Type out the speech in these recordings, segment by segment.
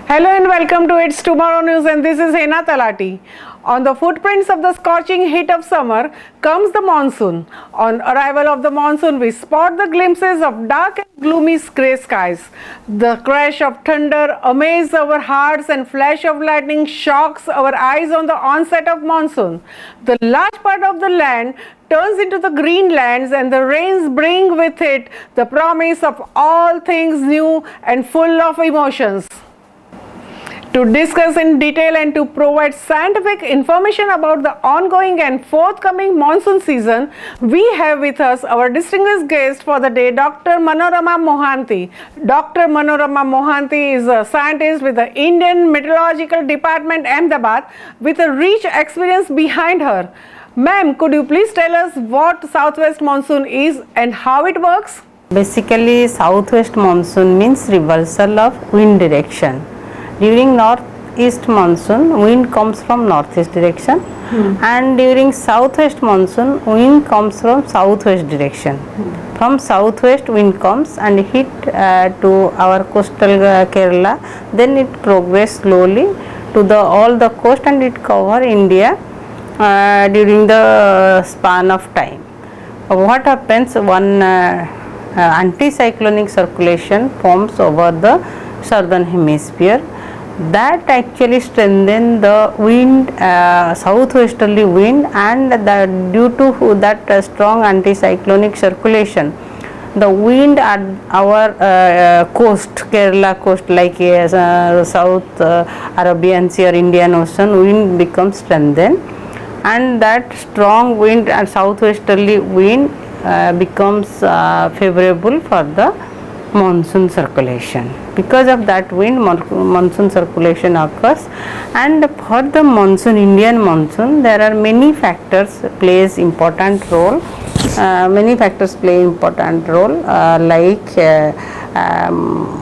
Hello and welcome to It's Tomorrow News, and this is Hena Talati. On the footprints of the scorching heat of summer comes the monsoon. On arrival of the monsoon, we spot the glimpses of dark and gloomy grey skies. The crash of thunder amazes our hearts and flash of lightning shocks our eyes on the onset of monsoon. The large part of the land turns into the green lands, and the rains bring with it the promise of all things new and full of emotions. To discuss in detail and to provide scientific information about the ongoing and forthcoming monsoon season, we have with us our distinguished guest for the day, Dr. Manorama Mohanty. Dr. Manorama Mohanty is a scientist with the Indian Meteorological Department, Ahmedabad, with a rich experience behind her. Ma'am, could you please tell us what southwest monsoon is and how it works? Basically, southwest monsoon means reversal of wind direction. During northeast monsoon, wind comes from northeast direction, and during southwest monsoon, wind comes from southwest direction. From southwest, wind comes and hit to our coastal Kerala. Then it progress slowly to all the coast, and it cover India during the span of time. What happens? One anticyclonic circulation forms over the southern hemisphere. That actually strengthen the wind, southwesterly wind, and due to that strong anticyclonic circulation, the wind at our coast, Kerala coast, like South Arabian Sea or Indian Ocean, wind becomes strengthened, and that strong wind and southwesterly wind becomes favorable for the monsoon circulation. Because of that wind, monsoon circulation occurs, and for the monsoon, Indian monsoon, there are many factors plays important role. Like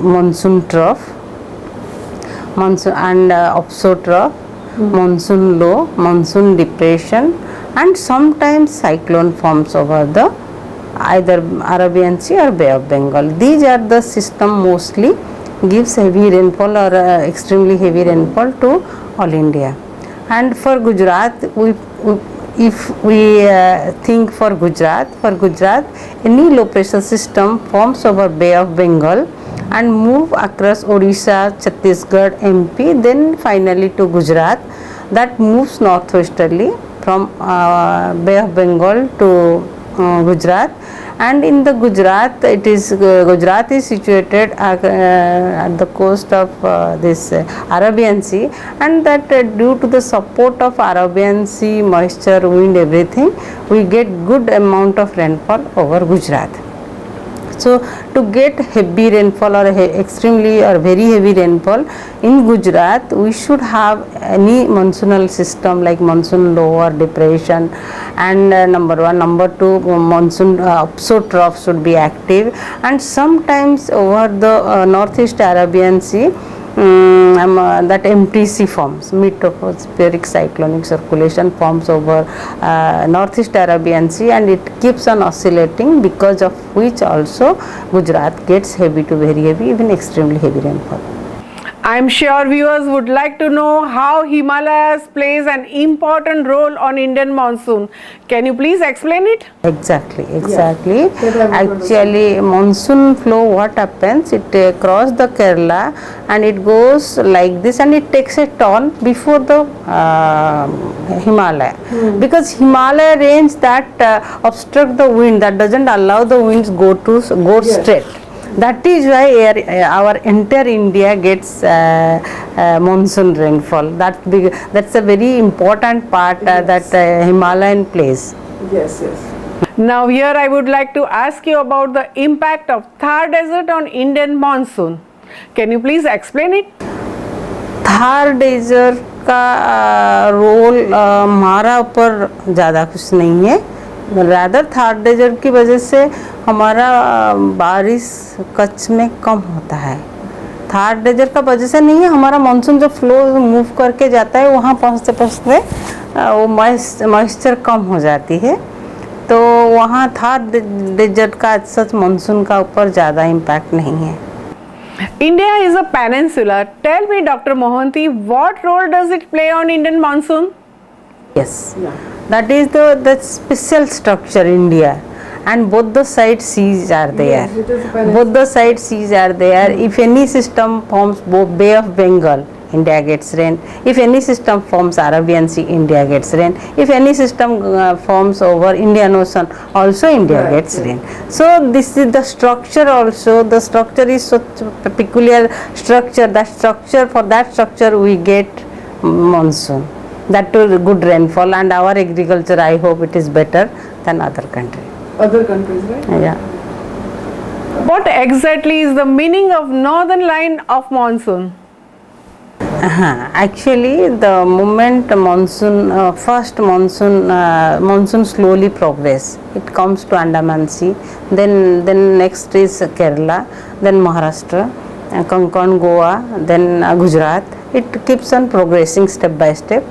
monsoon trough, monsoon and offshore trough, monsoon low, monsoon depression, and sometimes cyclone forms over the either Arabian Sea or Bay of Bengal. These are the system mostly gives heavy rainfall or extremely heavy rainfall to all India. And for Gujarat, if we think for Gujarat, any low pressure system forms over Bay of Bengal and move across Odisha, Chhattisgarh, MP, then finally to Gujarat. That moves northwesterly from Bay of Bengal to Gujarat, and in the Gujarat, Gujarat is situated at the coast of this Arabian Sea, and that due to the support of Arabian Sea, moisture, wind, everything, we get good amount of rainfall over Gujarat. So to get heavy rainfall or extremely or very heavy rainfall in Gujarat, we should have any monsoonal system like monsoon low or depression, and number one. Number two, monsoon offshore trough should be active, and sometimes over the northeast Arabian Sea, that MTC forms, mid-tropospheric cyclonic circulation forms over northeast Arabian Sea, and it keeps on oscillating, because of which also Gujarat gets heavy to very heavy, even extremely heavy rainfall. I am sure viewers would like to know how Himalayas plays an important role on Indian monsoon. Can you please explain it? Exactly. Actually, monsoon flow, what happens, it crosses the Kerala and it goes like this, and it takes a turn before the Himalaya, because Himalaya range that obstruct the wind, that doesn't allow the winds go straight. That is why our entire India gets monsoon rainfall. That's a very important part that Himalayan plays. Yes. Now here I would like to ask you about the impact of Thar Desert on Indian monsoon. Can you please explain it? Thar Desert का role हमारा ऊपर ज़्यादा कुछ नहीं है, rather Thar desert की वजह से हमारा बारिश कच्छ में कम होता है. थार डेजर्ट का वजह से नहीं है, हमारा मानसून जो फ्लो मूव करके जाता है वहाँ पहुँचते वो मॉइस्चर कम हो जाती है, तो वहाँ थार डेजर्ट का सच मानसून का ऊपर ज़्यादा इम्पैक्ट नहीं है. India is a peninsula. Tell me, Dr. Mohanty, what role does it play on Indian monsoon? Yes, that is the special structure India, and both the side seas are there. Yes, it is a peninsula. Both the side seas are there. If any system forms Bay of Bengal, India gets rain. If any system forms Arabian Sea, India gets rain. If any system forms over Indian Ocean, also India Right, gets right. rain. So this is the structure also. The structure is such a peculiar structure. That structure, for that structure we get monsoon. That too good rainfall, and our agriculture, I hope it is better than other country. Other countries, right? Yeah. What exactly is the meaning of northern line of monsoon? Actually, the moment monsoon, monsoon slowly progress. It comes to Andaman Sea, then next is Kerala, then Maharashtra, Konkan, Goa, then Gujarat. It keeps on progressing step by step.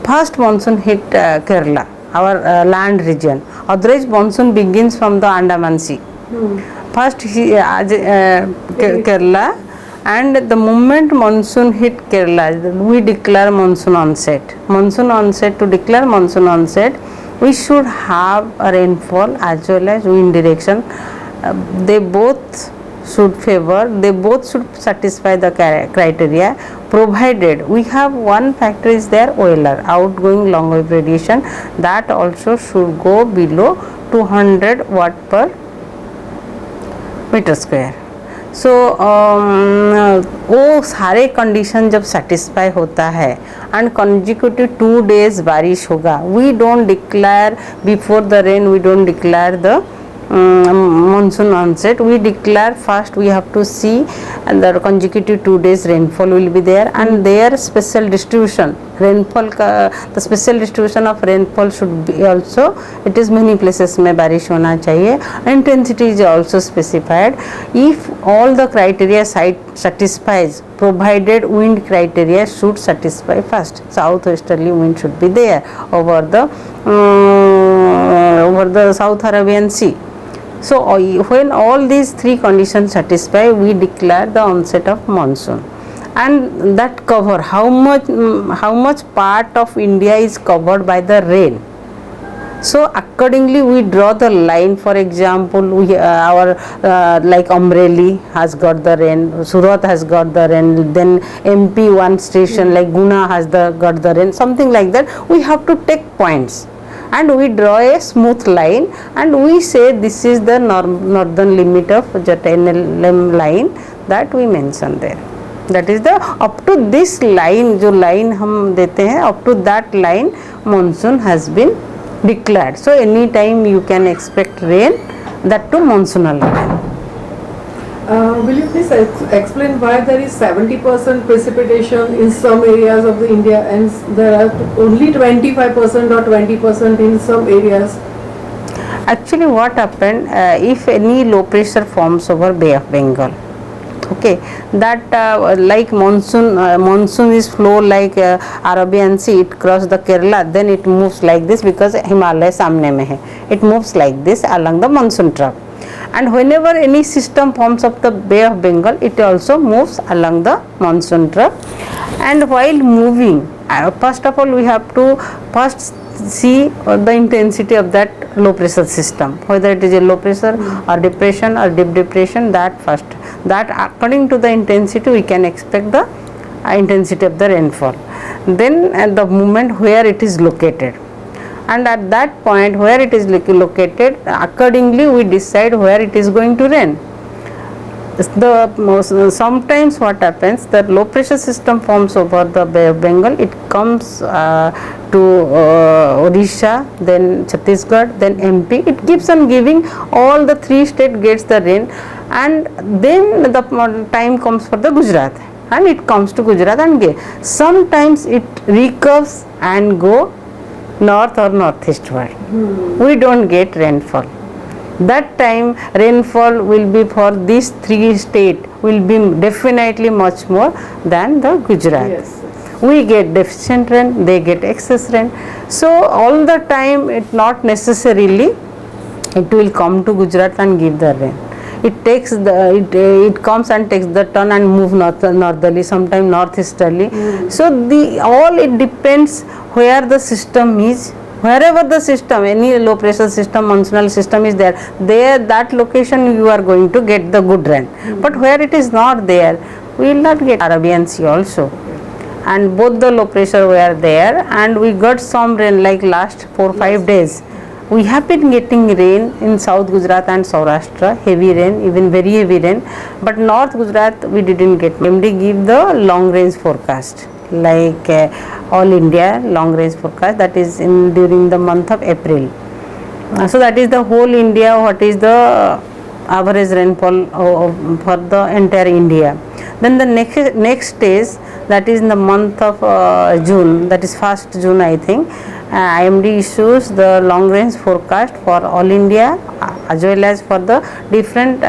First monsoon hit Kerala, our land region. Otherwise, monsoon begins from the Andaman Sea. First Kerala, and the moment monsoon hit Kerala, we declare monsoon onset. Monsoon onset, to declare monsoon onset, we should have a rainfall as well as wind direction. They both should favor, they both should satisfy the criteria, provided we have one factor is there, OLR, outgoing long wave radiation, that also should go below 200 watt per metre square. So वो सारे condition जब satisfy होता है and consecutive 2 days बारिश होगा, we don't declare before the rain, we don't declare the monsoon onset. We declare first we have to see, and the consecutive 2 days rainfall will be there, and their special distribution rainfall the special distribution of rainfall should be also, it is many places में बारिश होना चाहिए. Intensity is also specified. If all the criteria satisfies, provided wind criteria should satisfy first. Southwesterly wind should be there over the South Arabian Sea. So when all these three conditions satisfy, we declare the onset of monsoon. And that cover, how much part of India is covered by the rain. So accordingly we draw the line. For example, our like Amreli has got the rain, Surat has got the rain, then MP one station like Guna has got the rain, something like that. We have to take points and we draw a smooth line and we say this is the northern limit of Jet NLM line that we mention there. That is the up to this line, जो line हम देते हैं, up to that line monsoon has been declared. So any time you can expect rain, that to monsoonal rain. Will you please explain why there is 70% precipitation in some areas of the India and there are only 25% or 20% in some areas? Actually what happened, if any low pressure forms over Bay of Bengal, okay, that like monsoon is flow like Arabian Sea, it cross the Kerala, then it moves like this because Himalaya सामने में है, it moves like this along the monsoon trough. And whenever any system forms of the Bay of Bengal, it also moves along the monsoon trough. And while moving, first of all we have to first see the intensity of that low pressure system, whether it is a low pressure or depression or deep depression, that first, that according to the intensity we can expect the intensity of the rainfall. Then at the moment where it is located, and at that point where it is located, accordingly we decide where it is going to rain. Sometimes what happens, that low pressure system forms over the Bay of Bengal, it comes to Odisha, then Chhattisgarh, then MP, it keeps on giving, all the three states gets the rain, and then the time comes for the Gujarat, and it comes to Gujarat and sometimes it recurves and go north or northeastward. We don't get rainfall. That time rainfall will be for these three states will be definitely much more than the Gujarat. Yes. We get deficient rain, they get excess rain. So all the time it not necessarily it will come to Gujarat and give the rain. it comes and takes the turn and move northerly, sometimes northeasterly. So all it depends where the system is. Wherever the system, any low pressure system, monsoonal system is there, that location you are going to get the good rain. But where it is not there, we will not get. Arabian Sea also. And both the low pressure were there, and we got some rain like last 4-5 days. We have been getting rain in South Gujarat and Saurashtra, heavy rain, even very heavy rain. But North Gujarat we didn't get. MD give the long range forecast, like all India long range forecast, that is during the month of April. So that is the whole India, what is the average rainfall for the entire India. Then the next stage, that is in the month of June, that is 1st June I think, IMD issues the long range forecast for all India as well as for the different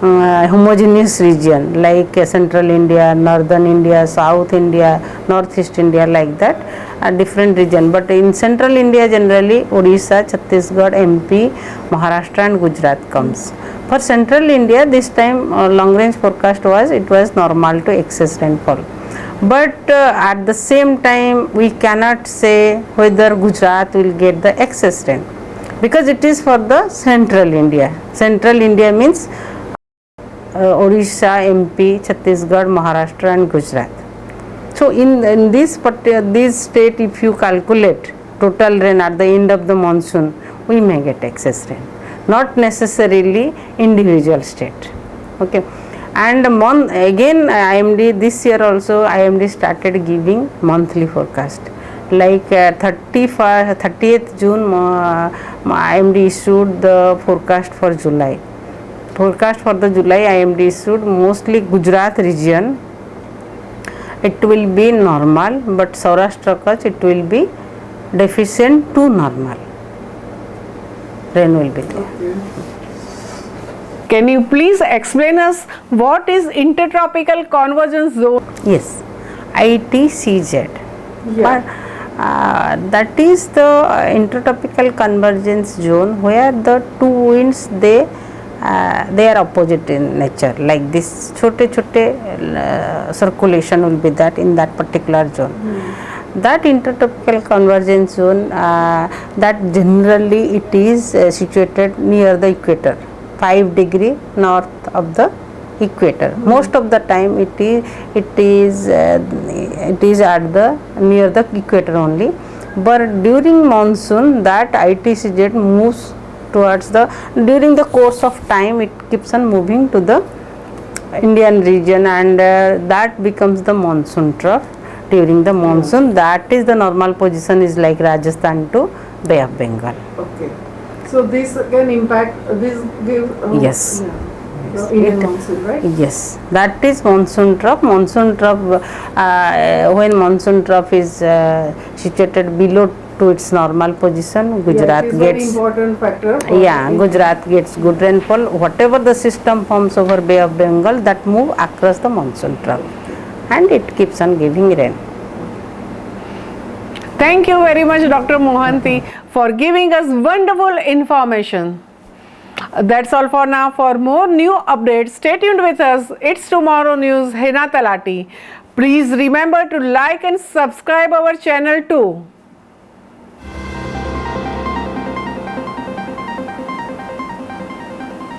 homogeneous region like central India, northern India, south India, northeast India, like that, different region. But in central India generally Odisha, Chhattisgarh, MP, Maharashtra and Gujarat comes. For central India this time long range forecast was, it was normal to excess rainfall. But at the same time we cannot say whether Gujarat will get the excess rain, because it is for the central India. Central India means Odisha, MP, Chhattisgarh, Maharashtra and Gujarat. So in this state, if you calculate total rain at the end of the monsoon, we may get excess rain, not necessarily individual state. Okay. And again IMD this year also IMD started giving monthly forecast, like 30th June IMD issued the forecast for July. Forecast for the July IMD issued mostly Gujarat region it will be normal, but Saurashtra Kutch it will be deficient to normal. Rain will be there. Okay. Can you please explain us what is intertropical convergence zone? Yes, ITCZ. Yeah. But that is the intertropical convergence zone where the two winds they are opposite in nature, like this chote circulation will be that in that particular zone. That intertropical convergence zone that generally it is situated near the equator, 5 degree north of the equator. Most of the time it is at the near the equator only, but during monsoon that ITCZ moves towards during the course of time it keeps on moving to the Indian region, and that becomes the monsoon trough. During the monsoon, that is the normal position is like Rajasthan to Bay of Bengal. Okay. So this can impact, this give Yes. the Indian monsoon, right? Yes, that is monsoon trough. Monsoon trough, when monsoon trough is situated below to its normal position, Gujarat it is gets very important factor. Gujarat gets good rainfall. Whatever the system forms over Bay of Bengal, that move across the monsoon trough, and it keeps on giving rain. Thank you very much, Dr. Mohanty, for giving us wonderful information. That's all for now. For more new updates, stay tuned with us. It's Tomorrow News, Hina Talati. Please remember to like and subscribe our channel too.